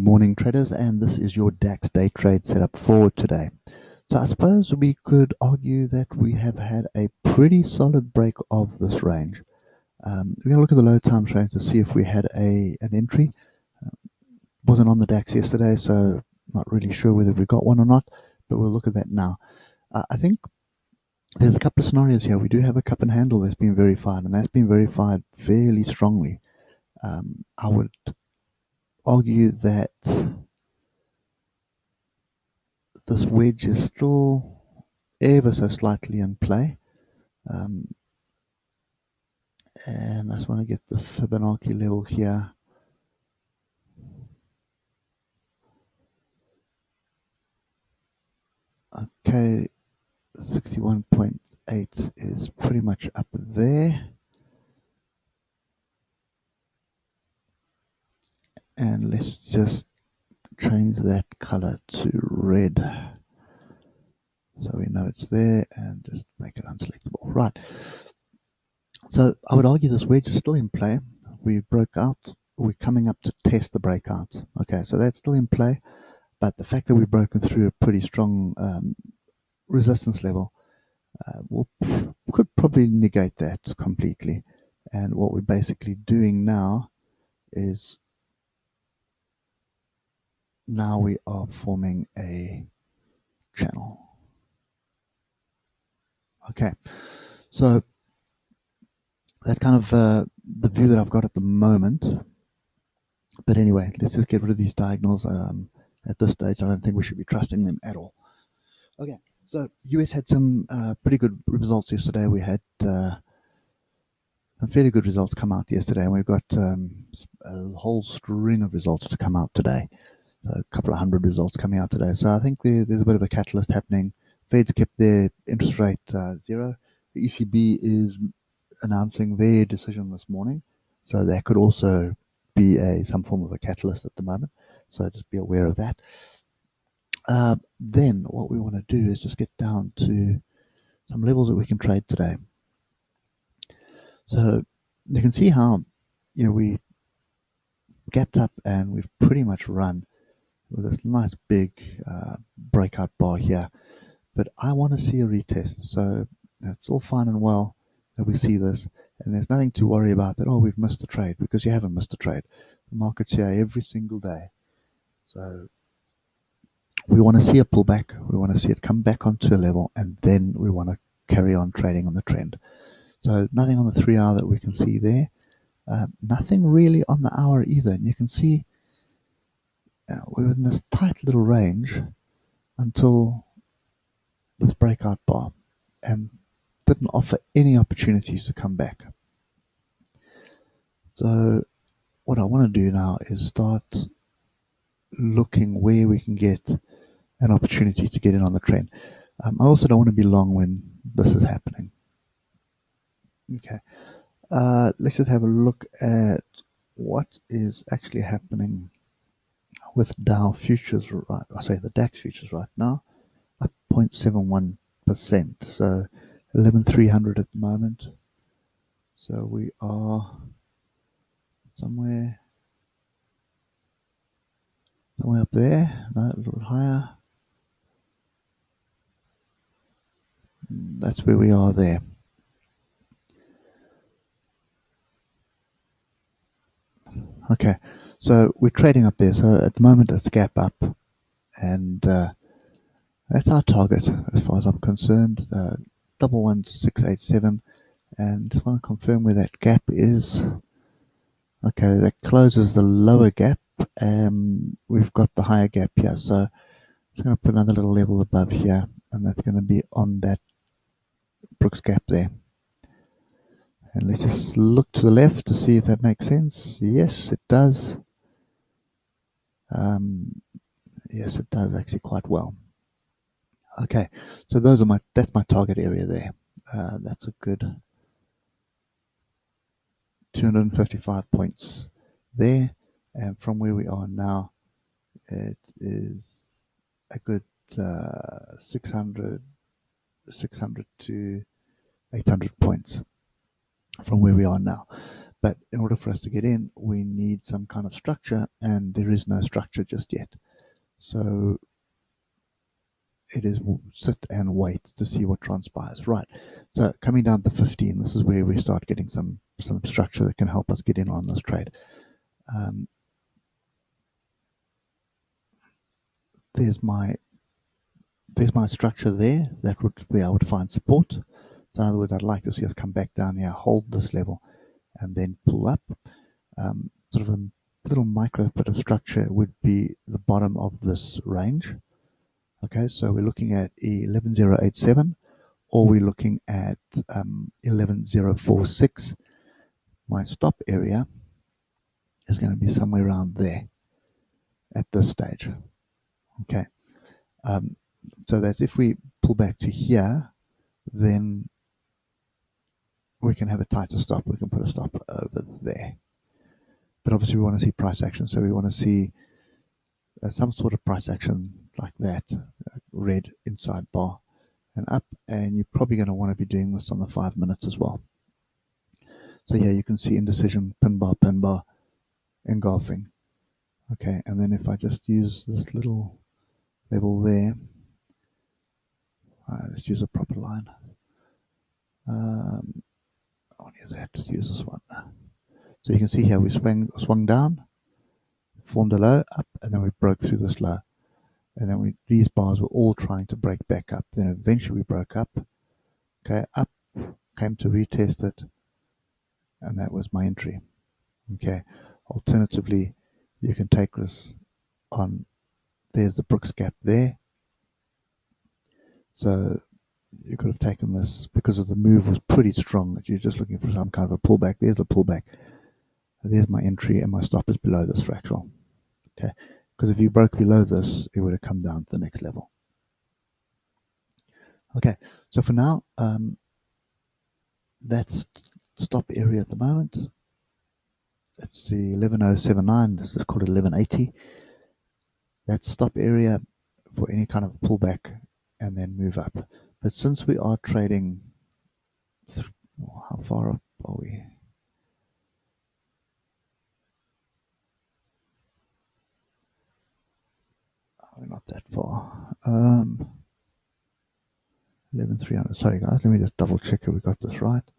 Morning traders, and this is your DAX day trade setup for today. So I suppose we could argue that we have had a pretty solid break of this range. We're going to look at the low time frames to see if we had an entry. Wasn't on the DAX yesterday, so not really sure whether we got one or not, but we'll look at that now. I think there's a couple of scenarios here. We do have a cup and handle that's been verified, and that's been verified fairly strongly. I would argue that this wedge is still ever so slightly in play. And I just want to get the Fibonacci level here. Okay, 61.8 is pretty much up there. And let's just change that color to red, so we know it's there, and just make it unselectable. Right. So I would argue this wedge is still in play. We broke out. We're coming up to test the breakout. Okay, so that's still in play. But the fact that we've broken through a pretty strong resistance level could probably negate that completely. And what we're basically doing now is we are forming a channel. Okay, so that's kind of the view that I've got at the moment. But anyway, let's just get rid of these diagonals. At this stage, I don't think we should be trusting them at all. Okay, so US had some pretty good results yesterday. We had some fairly good results come out yesterday, and we've got a whole string of results to come out today. A couple of hundred results coming out today. So I think there's a bit of a catalyst happening. Fed's kept their interest rate zero. The ECB is announcing their decision this morning, so that could also be some form of a catalyst at the moment. So just be aware of that. Then what we want to do is just get down to some levels that we can trade today. So you can see how we gapped up and we've pretty much run with this nice big breakout bar here. But I want to see a retest. So it's all fine and well that we see this, and there's nothing to worry about that, oh, we've missed a trade, because you haven't missed a trade. The market's here every single day. So we want to see a pullback. We want to see it come back onto a level, and then we want to carry on trading on the trend. So nothing on the 3-hour that we can see there. Nothing really on the hour either. And you can see we're in this tight little range until this breakout bar, and didn't offer any opportunities to come back. So what I want to do now is start looking where we can get an opportunity to get in on the trend. I also don't want to be long when this is happening. Okay, let's just have a look at what is actually happening with Dow futures, the DAX futures right now, up 0.71%. So 11,300 at the moment. So we are somewhere up there, no, a little higher. That's where we are there. Okay, so we're trading up there. So at the moment it's gap up, and that's our target as far as I'm concerned. 11687, and just want to confirm where that gap is. Okay, that closes the lower gap. We've got the higher gap here, so I'm just going to put another little level above here, and that's going to be on that Brooks gap there. And let's just look to the left to see if that makes sense. Yes, it does. Yes, it does actually quite well. Okay, so that's my target area there. That's a good 255 points there, and from where we are now, it is a good 600 to 800 points from where we are now. But in order for us to get in, we need some kind of structure, and there is no structure just yet. So it is sit and wait to see what transpires. Right. So coming down to 15, this is where we start getting some structure that can help us get in on this trade. There's my structure there. That would be I would find support. So in other words, I'd like to see us come back down here, hold this level, and then pull up. Sort of a little micro bit of structure would be the bottom of this range. Okay, so we're looking at 11087, or we're looking at 11046. My stop area is going to be somewhere around there at this stage. Okay, so that's if we pull back to here, then we can have a tighter stop. We can put a stop over there. But obviously we want to see price action, so we want to see some sort of price action like that, red inside bar and up, and you're probably going to want to be doing this on the 5 minutes as well. So here you can see indecision, pin bar, engulfing. Okay, and then if I just use this little level there, let's use a proper line. I won't use that, just use this one. So you can see here we swung down, formed a low, up, and then we broke through this low. And then these bars were all trying to break back up. Then eventually we broke up. Okay, up, came to retest it, and that was my entry. Okay, alternatively, you can take this on, there's the Brooks gap there. So you could have taken this because of the move was pretty strong that you're just looking for some kind of a pullback. There's the pullback. There's my entry, and my stop is below this fractional. Okay, because if you broke below this, it would have come down to the next level. Okay, so for now, that's stop area at the moment. It's the 11079. This is called 1180. That's stop area for any kind of pullback and then move up. But since we are trading, how far up are we? We're not that far. 11300. Sorry guys, let me just double check if we got this right.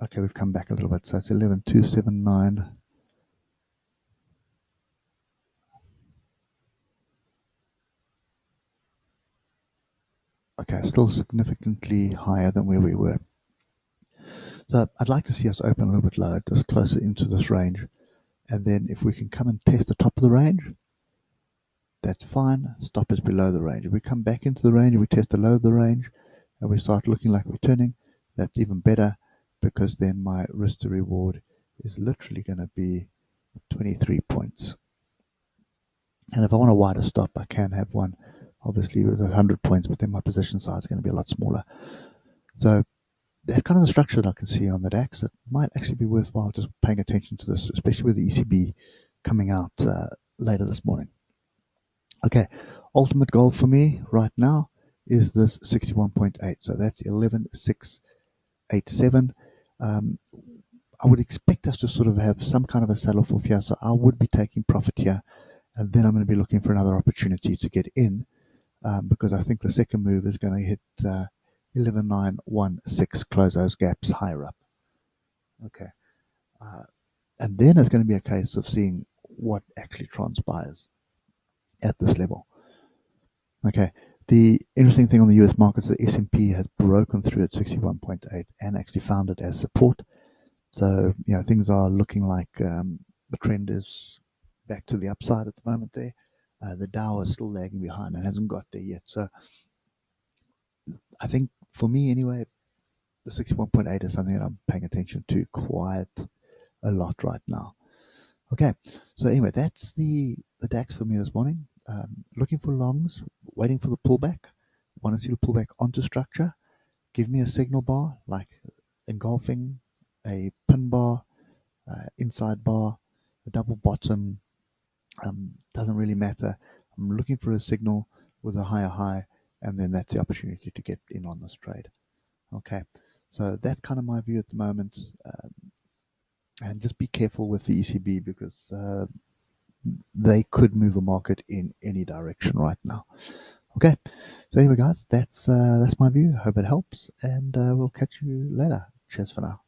Okay, we've come back a little bit, so it's 11279. Okay, still significantly higher than where we were. So I'd like to see us open a little bit lower, just closer into this range. And then if we can come and test the top of the range, that's fine. Stop is below the range. If we come back into the range and we test the low of the range and we start looking like we're turning, that's even better, because then my risk to reward is literally going to be 23 points. And if I want a wider stop, I can have one, obviously with 100 points, but then my position size is going to be a lot smaller. So that's kind of the structure that I can see on the DAX. It might actually be worthwhile just paying attention to this, especially with the ECB coming out later this morning. Okay, ultimate goal for me right now is this 61.8. So that's 11687. I would expect us to sort of have some kind of a sell-off off here. So I would be taking profit here, and then I'm going to be looking for another opportunity to get in, because I think the second move is going to hit 11916, close those gaps higher up. Okay, and then it's going to be a case of seeing what actually transpires at this level. Okay, the interesting thing on the US markets, the S&P has broken through at 61.8 and actually found it as support. So, you know, things are looking like the trend is back to the upside at the moment there. The Dow is still lagging behind and hasn't got there yet. So I think for me anyway, the 61.8 is something that I'm paying attention to quite a lot right now. Okay, so anyway, that's the DAX for me this morning. Looking for longs, waiting for the pullback. Want to see the pullback onto structure. Give me a signal bar like engulfing, a pin bar, inside bar, a double bottom. Doesn't really matter. I'm looking for a signal with a higher high, and then that's the opportunity to get in on this trade. Okay, so that's kind of my view at the moment. And just be careful with the ECB because they could move the market in any direction right now. Okay, so anyway, guys, that's my view. Hope it helps, and we'll catch you later. Cheers for now.